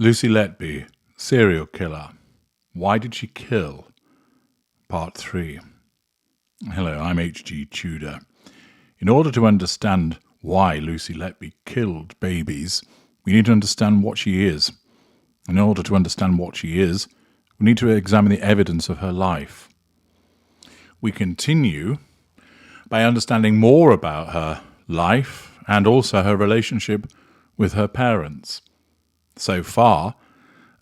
Lucy Letby, serial killer. Why did she kill? Part 3. Hello, I'm H.G. Tudor. In order to understand why Lucy Letby killed babies, we need to understand what she is. In order to understand what she is, we need to examine the evidence of her life. We continue by understanding more about her life and also her relationship with her parents. So far,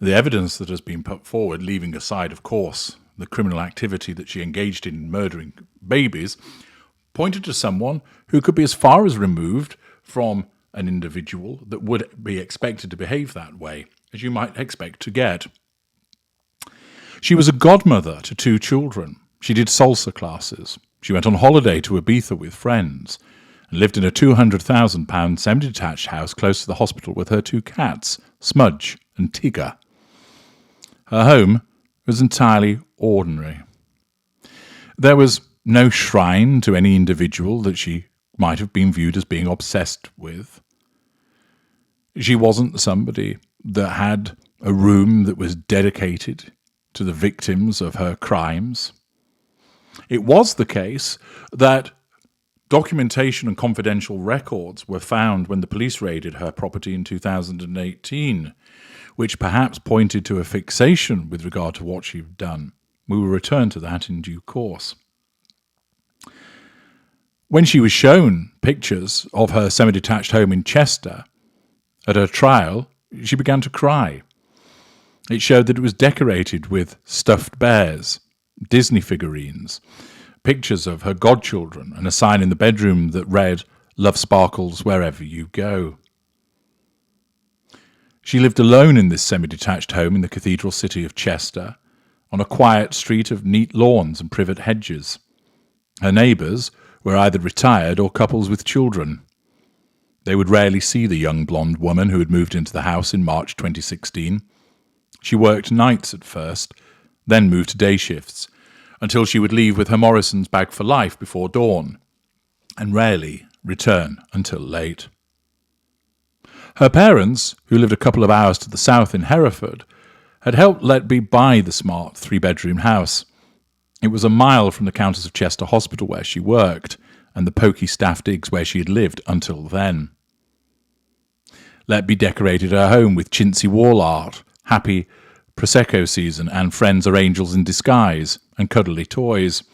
the evidence that has been put forward, leaving aside, of course, the criminal activity that she engaged in murdering babies, pointed to someone who could be as far as removed from an individual that would be expected to behave that way as you might expect to get. She was a godmother to 2 children. She did salsa classes. She went on holiday to Ibiza with friends and lived in a £200,000 semi-detached house close to the hospital with her 2 cats, Smudge and Tigger. Her home was entirely ordinary. There was no shrine to any individual that she might have been viewed as being obsessed with. She wasn't somebody that had a room that was dedicated to the victims of her crimes. It was the case that documentation and confidential records were found when the police raided her property in 2018, which perhaps pointed to a fixation with regard to what she'd done. We will return to that in due course. When she was shown pictures of her semi-detached home in Chester at her trial, she began to cry. It showed that it was decorated with stuffed bears, Disney figurines, pictures of her godchildren, and a sign in the bedroom that read, "Love sparkles wherever you go." She lived alone in this semi-detached home in the cathedral city of Chester, on a quiet street of neat lawns and privet hedges. Her neighbours were either retired or couples with children. They would rarely see the young blonde woman who had moved into the house in March 2016. She worked nights at first, then moved to day shifts, until she would leave with her Morrison's bag for life before dawn, and rarely return until late. Her parents, who lived a couple of hours to the south in Hereford, had helped Letby buy the smart 3-bedroom house. It was a mile from the Countess of Chester Hospital where she worked, and the pokey staff digs where she had lived until then. Letby decorated her home with chintzy wall art, happy Prosecco season, and friends are angels in disguise, and cuddly toys.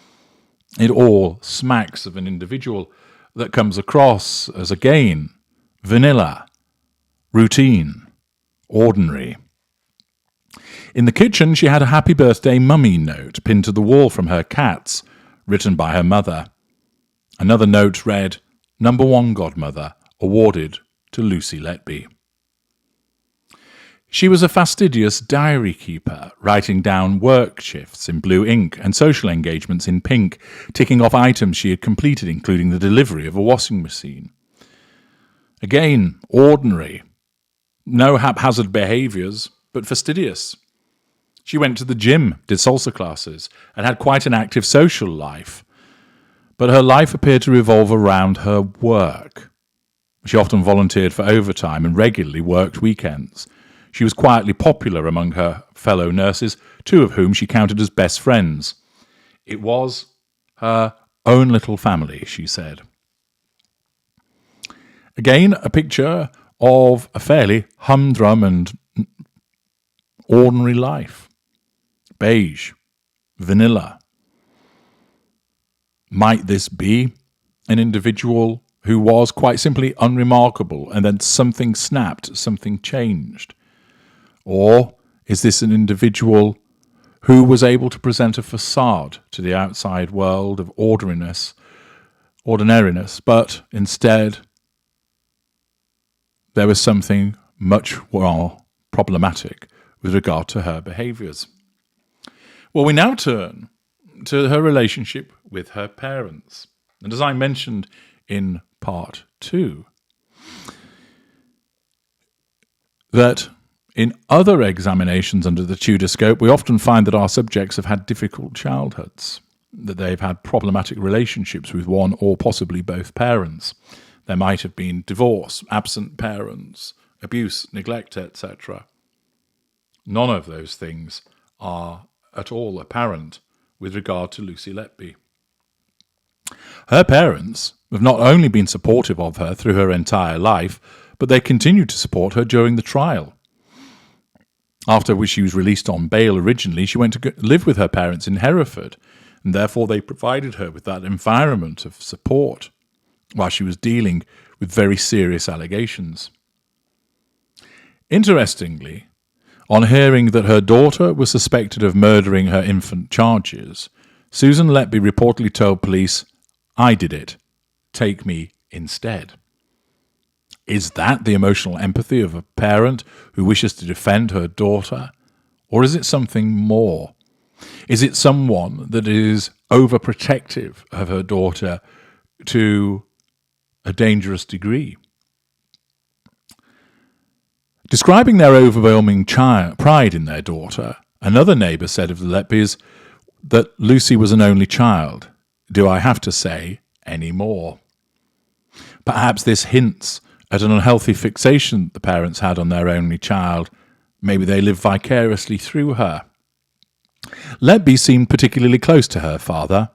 It all smacks of an individual that comes across as, again, vanilla, routine, ordinary. In the kitchen, she had a happy birthday mummy note pinned to the wall from her cats, written by her mother. Another note read, "Number 1 godmother, awarded to Lucy Letby." She was a fastidious diary keeper, writing down work shifts in blue ink and social engagements in pink, ticking off items she had completed, including the delivery of a washing machine. Again, ordinary. No haphazard behaviours, but fastidious. She went to the gym, did salsa classes, and had quite an active social life. But her life appeared to revolve around her work. She often volunteered for overtime and regularly worked weekends. She was quietly popular among her fellow nurses, 2 of whom she counted as best friends. It was her own little family, she said. Again, a picture of a fairly humdrum and ordinary life. Beige, vanilla. Might this be an individual who was quite simply unremarkable and then something snapped, something changed? Or is this an individual who was able to present a facade to the outside world of ordinariness, but instead there was something much more problematic with regard to her behaviours? Well, we now turn to her relationship with her parents. And as I mentioned in part 2, that in other examinations under the Tudor scope, we often find that our subjects have had difficult childhoods, that they've had problematic relationships with one or possibly both parents. There might have been divorce, absent parents, abuse, neglect, etc. None of those things are at all apparent with regard to Lucy Letby. Her parents have not only been supportive of her through her entire life, but they continued to support her during the trial. After which she was released on bail originally, she went to live with her parents in Hereford, and therefore they provided her with that environment of support while she was dealing with very serious allegations. Interestingly, on hearing that her daughter was suspected of murdering her infant charges, Susan Letby reportedly told police, "I did it. Take me instead." Is that the emotional empathy of a parent who wishes to defend her daughter? Or is it something more? Is it someone that is overprotective of her daughter to a dangerous degree? Describing their overwhelming pride in their daughter, another neighbour said of the Letbys that Lucy was an only child. Do I have to say any more? Perhaps this hints at an unhealthy fixation the parents had on their only child. Maybe they lived vicariously through her. Letby seemed particularly close to her father.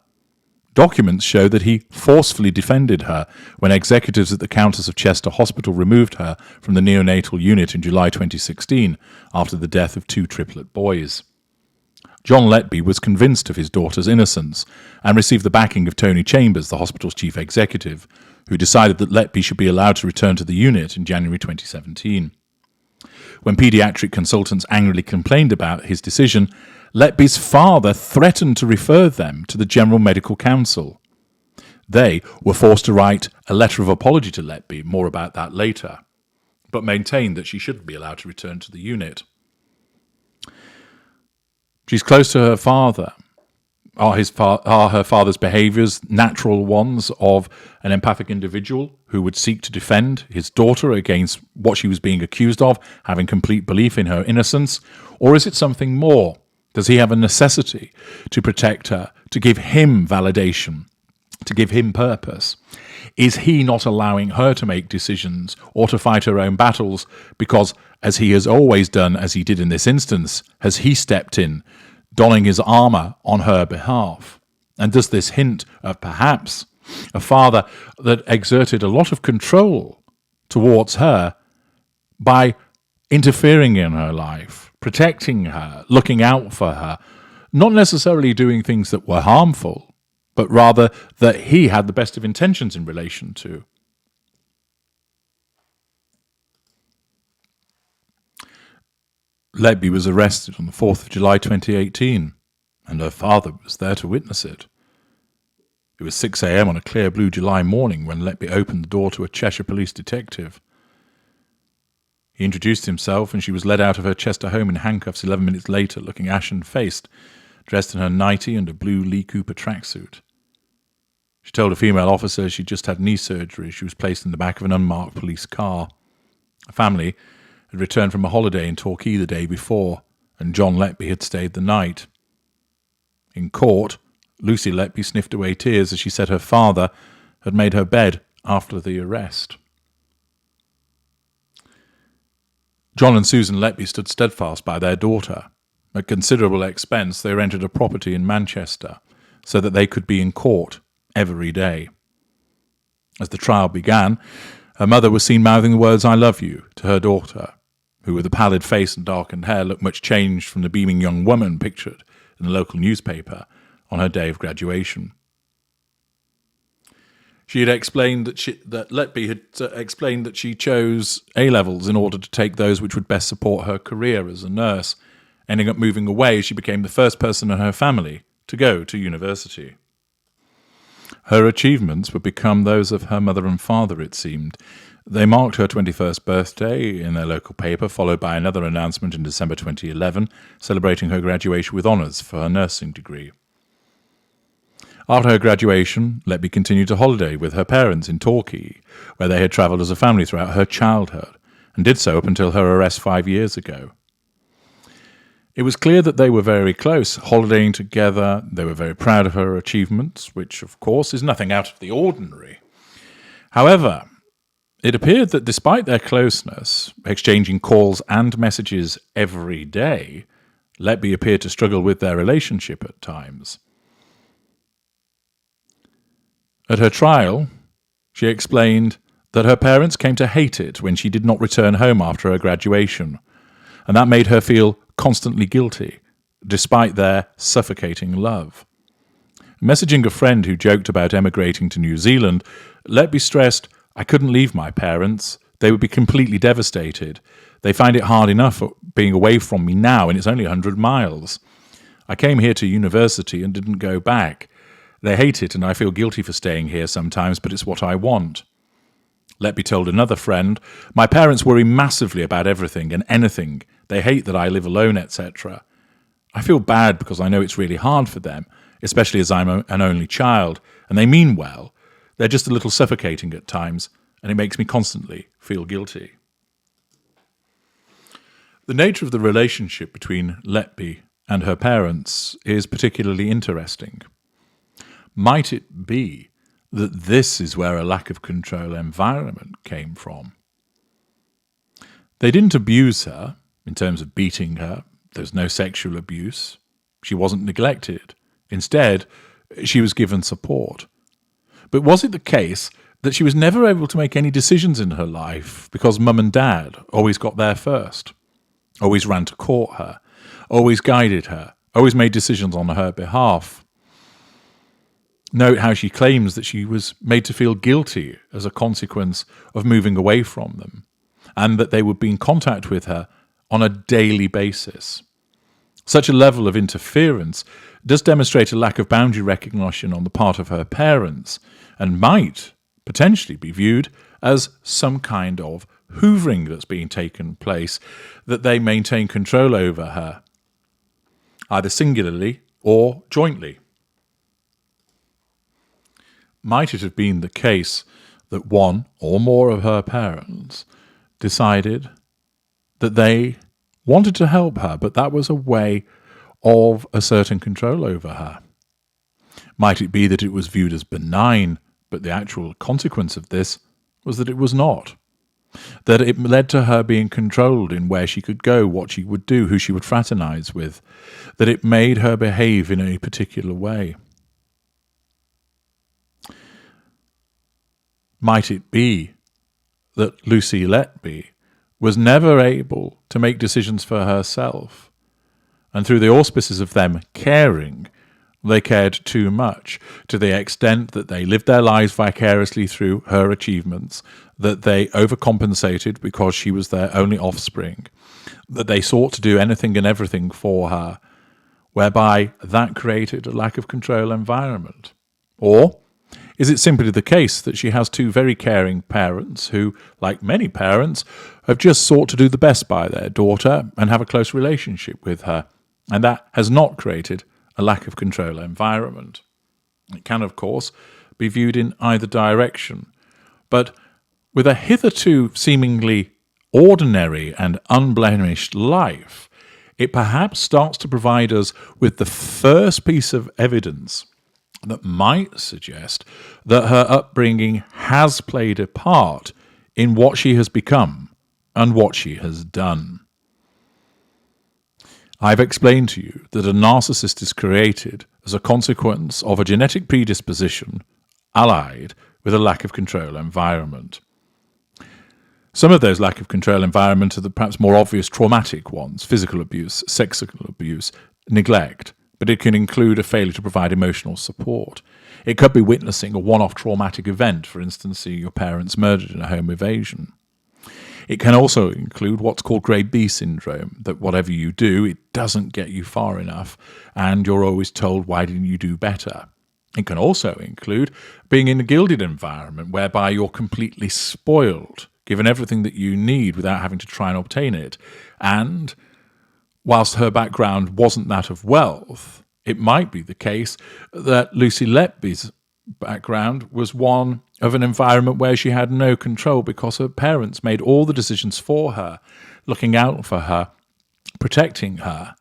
Documents show that he forcefully defended her when executives at the Countess of Chester Hospital removed her from the neonatal unit in July 2016 after the death of 2 triplet boys. John Letby was convinced of his daughter's innocence and received the backing of Tony Chambers, the hospital's chief executive, who decided that Letby should be allowed to return to the unit in January 2017. When paediatric consultants angrily complained about his decision, Letby's father threatened to refer them to the General Medical Council. They were forced to write a letter of apology to Letby, more about that later, but maintained that she shouldn't be allowed to return to the unit. She's close to her father. Are her father's behaviours natural ones of an empathic individual who would seek to defend his daughter against what she was being accused of, having complete belief in her innocence? Or is it something more? Does he have a necessity to protect her, to give him validation, to give him purpose? Is he not allowing her to make decisions or to fight her own battles because, as he has always done, as he did in this instance, has he stepped in, donning his armour on her behalf? And does this hint of perhaps a father that exerted a lot of control towards her by interfering in her life, protecting her, looking out for her, not necessarily doing things that were harmful, but rather that he had the best of intentions in relation to? Letby was arrested on the 4th of July 2018, and her father was there to witness it. It was 6 a.m. on a clear blue July morning when Letby opened the door to a Cheshire police detective. He introduced himself, and she was led out of her Chester home in handcuffs 11 minutes later, looking ashen-faced, dressed in her nightie and a blue Lee Cooper tracksuit. She told a female officer she'd just had knee surgery. She was placed in the back of an unmarked police car. A family had returned from a holiday in Torquay the day before, and John Letby had stayed the night. In court, Lucy Letby sniffed away tears as she said her father had made her bed after the arrest. John and Susan Letby stood steadfast by their daughter. At considerable expense, they rented a property in Manchester so that they could be in court every day. As the trial began, her mother was seen mouthing the words "I love you" to her daughter, who with a pallid face and darkened hair looked much changed from the beaming young woman pictured in the local newspaper on her day of graduation. She had explained that Letby had explained that she chose A-levels in order to take those which would best support her career as a nurse, ending up moving away as she became the first person in her family to go to university. Her achievements would become those of her mother and father, it seemed. They marked her 21st birthday in their local paper, followed by another announcement in December 2011, celebrating her graduation with honours for her nursing degree. After her graduation, Letby continued to holiday with her parents in Torquay, where they had travelled as a family throughout her childhood, and did so up until her arrest 5 years ago. It was clear that they were very close, holidaying together. They were very proud of her achievements, which, of course, is nothing out of the ordinary. However, It appeared that despite their closeness, exchanging calls and messages every day, Letby appeared to struggle with their relationship at times. At her trial, she explained that her parents came to hate it when she did not return home after her graduation, and that made her feel constantly guilty, despite their suffocating love. Messaging a friend who joked about emigrating to New Zealand, Letby stressed, "I couldn't leave my parents. They would be completely devastated. They find it hard enough being away from me now, and it's only 100 miles. I came here to university and didn't go back. They hate it, and I feel guilty for staying here sometimes, but it's what I want." Letby told another friend, "My parents worry massively about everything and anything. They hate that I live alone, etc. I feel bad because I know it's really hard for them, especially as I'm an only child, and they mean well. They're just a little suffocating at times, and it makes me constantly feel guilty." The nature of the relationship between Letby and her parents is particularly interesting. Might it be that this is where a lack of control environment came from? They didn't abuse her in terms of beating her. There's no sexual abuse. She wasn't neglected. Instead, she was given support. But was it the case that she was never able to make any decisions in her life because mum and dad always got there first, always ran to court her, always guided her, always made decisions on her behalf? Note how she claims that she was made to feel guilty as a consequence of moving away from them, and that they would be in contact with her on a daily basis. Such a level of interference does demonstrate a lack of boundary recognition on the part of her parents, and might potentially be viewed as some kind of hoovering that's being taken place, that they maintain control over her, either singularly or jointly. Might it have been the case that one or more of her parents decided that they wanted to help her, but that was a way of asserting control over her? Might it be that it was viewed as benign, but the actual consequence of this was that it was not? That it led to her being controlled in where she could go, what she would do, who she would fraternize with, that it made her behave in a particular way? Might it be that Lucy Letby was never able to make decisions for herself, and through the auspices of them caring, they cared too much, to the extent that they lived their lives vicariously through her achievements, that they overcompensated because she was their only offspring, that they sought to do anything and everything for her, whereby that created a lack of control environment? Or is it simply the case that she has two very caring parents who, like many parents, have just sought to do the best by their daughter and have a close relationship with her, and that has not created a lack of control environment? It can, of course, be viewed in either direction, but with a hitherto seemingly ordinary and unblemished life, it perhaps starts to provide us with the first piece of evidence that might suggest that her upbringing has played a part in what she has become and what she has done. I've explained to you that a narcissist is created as a consequence of a genetic predisposition allied with a lack of control environment. Some of those lack of control environment are the perhaps more obvious traumatic ones: physical abuse, sexual abuse, neglect, but it can include a failure to provide emotional support. It could be witnessing a one-off traumatic event, for instance, seeing your parents murdered in a home invasion. It can also include what's called grade B syndrome, that whatever you do, it doesn't get you far enough, and you're always told, why didn't you do better? It can also include being in a gilded environment whereby you're completely spoiled, given everything that you need without having to try and obtain it. And whilst her background wasn't that of wealth, it might be the case that Lucy Letby's background was one of an environment where she had no control because her parents made all the decisions for her, looking out for her, protecting her,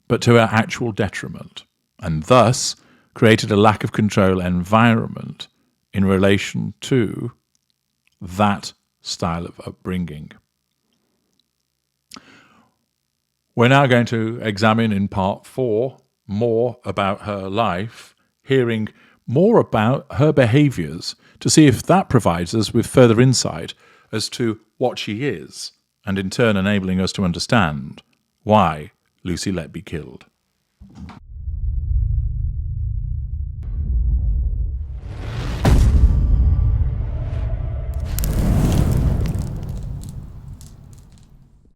but to her actual detriment, and thus created a lack of control environment in relation to that style of upbringing. We're now going to examine in part 4 more about her life, hearing more about her behaviours to see if that provides us with further insight as to what she is, and in turn enabling us to understand why Lucy Letby killed.